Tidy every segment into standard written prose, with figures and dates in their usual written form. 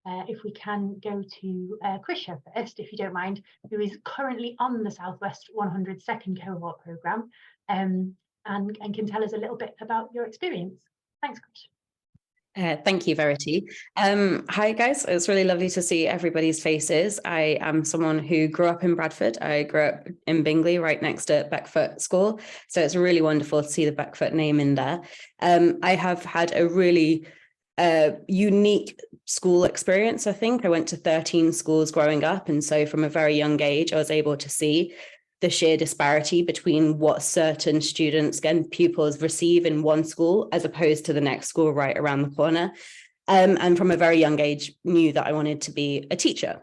if we can go to Krisha first, if you don't mind, who is currently on the Southwest 100 second cohort programme, and can tell us a little bit about your experience. Thanks, Krish. Thank you, Verity. Hi, guys. It's really lovely to see everybody's faces. I am someone who grew up in Bradford. I grew up in Bingley, right next to Beckfoot School. So it's really wonderful to see the Beckfoot name in there. I have had a really unique school experience, I think. I went to 13 schools growing up. And so from a very young age, I was able to see the sheer disparity between what certain students and pupils receive in one school as opposed to the next school right around the corner. And from a very young age, knew that I wanted to be a teacher.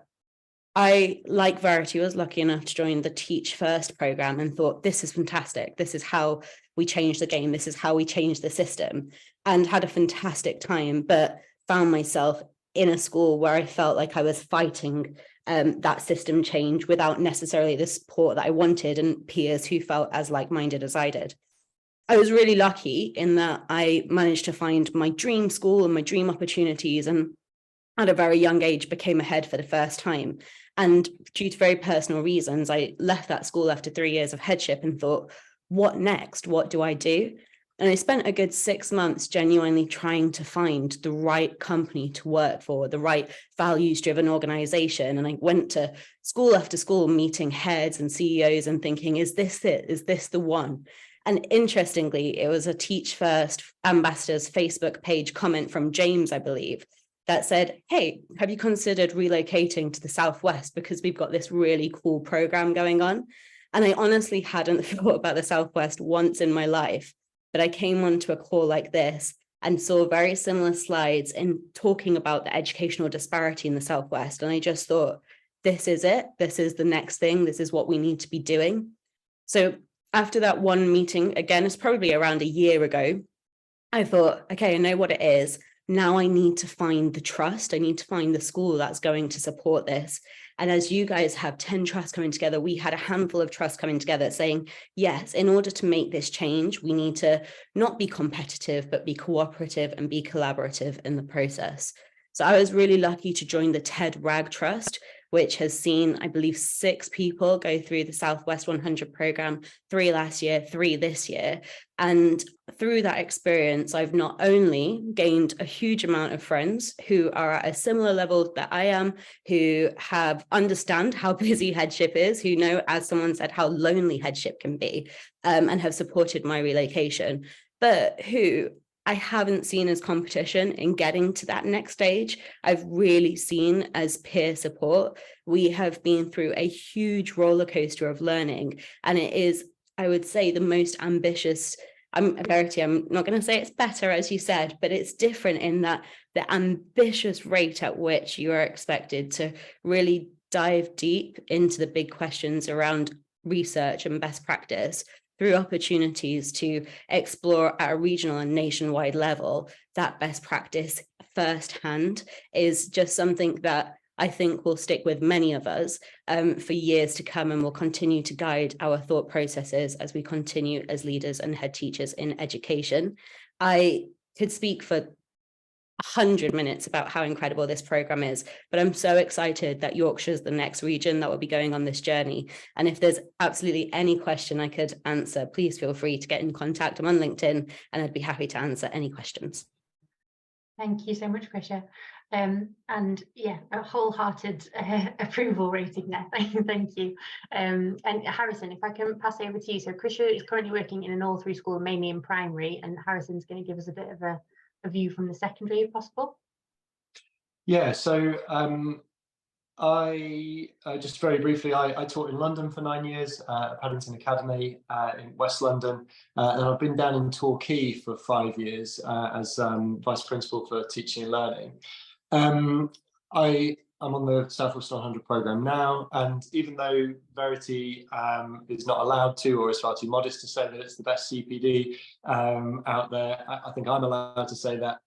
I, like Verity, was lucky enough to join the Teach First program and thought, this is fantastic. This is how we change the game. This is how we change the system, and had a fantastic time, but found myself in a school where I felt like I was fighting that system change without necessarily the support that I wanted and peers who felt as like-minded as I did. I was really lucky in that I managed to find my dream school and my dream opportunities, and at a very young age became a head for the first time. And due to very personal reasons, I left that school after 3 years of headship and thought, what next? What do I do? And I spent a good 6 months genuinely trying to find the right company to work for, the right values-driven organization. And I went to school after school meeting heads and CEOs and thinking, is this it? Is this the one? And interestingly, it was a Teach First Ambassadors Facebook page comment from James, I believe, that said, hey, have you considered relocating to the Southwest because we've got this really cool program going on? And I honestly hadn't thought about the Southwest once in my life. But I came onto a call like this and saw very similar slides in talking about the educational disparity in the Southwest. And I just thought, this is it. This is the next thing. This is what we need to be doing. So after that one meeting, again, it's probably around a year ago, I thought, okay, I know what it is. Now I need to find the trust. I need to find the school that's going to support this. And as you guys have 10 trusts coming together, we had a handful of trusts coming together saying, yes, in order to make this change, we need to not be competitive, but be cooperative and be collaborative in the process. So I was really lucky to join the Ted Ragg Trust, which has seen, I believe, 6 people go through the Southwest 100 program, 3 last year, 3 this year. And through that experience, I've not only gained a huge amount of friends who are at a similar level that I am, who understand how busy headship is, who know, as someone said, how lonely headship can be, and have supported my relocation, but who I haven't seen as competition in getting to that next stage. I've really seen as peer support. We have been through a huge roller coaster of learning, and it is, I would say, the most ambitious. Verity, I'm not going to say it's better, as you said, but it's different in that the ambitious rate at which you are expected to really dive deep into the big questions around research and best practice, through opportunities to explore at a regional and nationwide level that best practice firsthand is just something that I think will stick with many of us for years to come, and will continue to guide our thought processes as we continue as leaders and head teachers in education. I could speak for 100 minutes about how incredible this program is, but I'm so excited that Yorkshire is the next region that will be going on this journey. And if there's absolutely any question I could answer, please feel free to get in contact. I'm on LinkedIn and I'd be happy to answer any questions. Thank you so much, Krisha. And yeah, a wholehearted approval rating there. Thank you. And Harrison, if I can pass over to you. So Krisha is currently working in an all-through school, mainly in primary, and Harrison's going to give us a bit of a view from the secondary, if possible. Yeah, so I just very briefly, I taught in London for 9 years at Paddington Academy in West London, and I've been down in Torquay for 5 years as Vice Principal for Teaching and Learning. I'm on the Southwest 100 programme now, and even though Verity is not allowed to, or is far too modest to say that it's the best CPD out there, I think I'm allowed to say that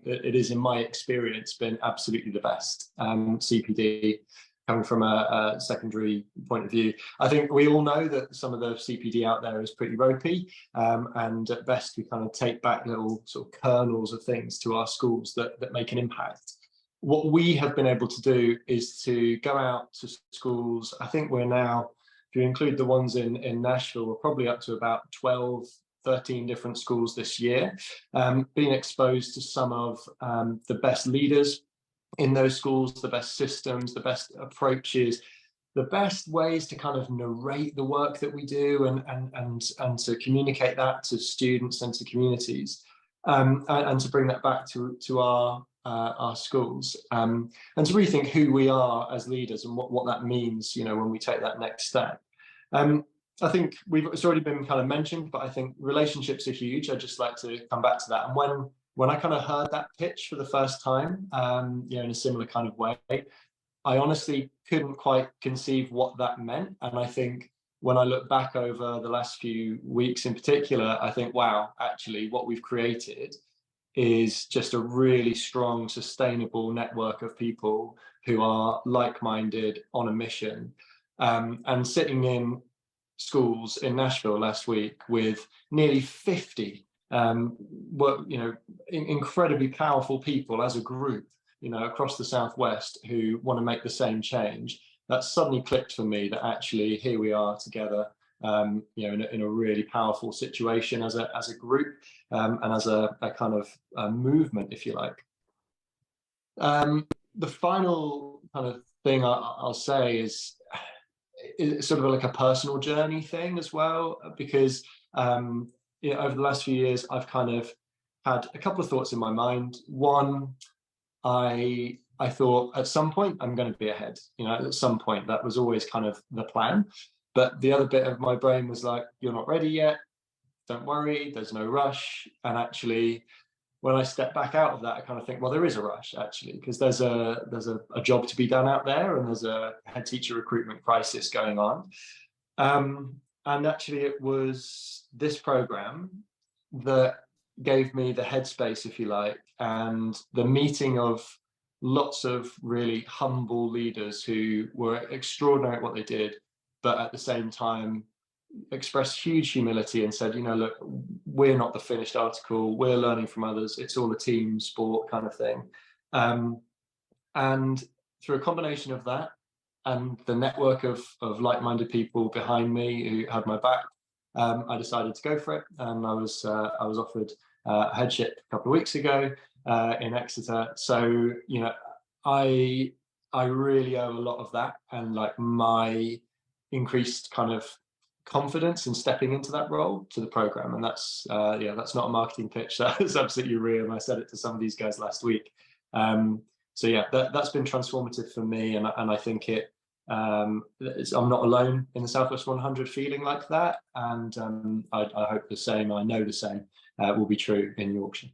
it is, in my experience, been absolutely the best CPD coming from a secondary point of view. I think we all know that some of the CPD out there is pretty ropey, and at best we kind of take back little sort of kernels of things to our schools that make an impact. what we have been able to do is to go out to schools. I think we're now, if you include the ones in Nashville, we're probably up to about 12, 13 different schools this year, being exposed to some of the best leaders in those schools, the best systems, the best approaches, the best ways to kind of narrate the work that we do and to communicate that to students and to communities, and to bring that back to our schools, and to rethink who we are as leaders and what that means, you know, when we take that next step. I think it's already been kind of mentioned, but I think relationships are huge. I'd just like to come back to that. And when I kind of heard that pitch for the first time, you know, in a similar kind of way, I honestly couldn't quite conceive what that meant. And I think when I look back over the last few weeks in particular, I think, wow, actually what we've created is just a really strong, sustainable network of people who are like-minded on a mission. And sitting in schools in Nashville last week with nearly 50 incredibly powerful people as a group, you know, across the Southwest who want to make the same change. That suddenly clicked for me that actually here we are together, you know, in a really powerful situation as a group, and as a kind of movement, if you like. The final kind of thing I'll say is sort of like a personal journey thing as well, because you know, over the last few years, I've kind of had a couple of thoughts in my mind. One, I thought at some point I'm going to be ahead, you know, at some point. That was always kind of the plan. But the other bit of my brain was like, you're not ready yet, don't worry, there's no rush. And actually, when I step back out of that, I kind of think, well, there is a rush actually, because there's a job to be done out there, and there's a head teacher recruitment crisis going on. And actually it was this program that gave me the headspace, if you like, and the meeting of lots of really humble leaders who were extraordinary at what they did, but at the same time expressed huge humility and said, you know, look, we're not the finished article, we're learning from others, it's all a team sport kind of thing. And through a combination of that and the network of like-minded people behind me who had my back, I decided to go for it, and I was offered a headship a couple of weeks ago in Exeter. So, you know, I really owe a lot of that, and like my increased kind of confidence in stepping into that role to the program. And that's yeah, that's not a marketing pitch, that's absolutely real, and I said it to some of these guys last week. So yeah, that's been transformative for me, and I think I'm not alone in the Southwest 100 feeling like that, and I hope the same, I know the same will be true in Yorkshire.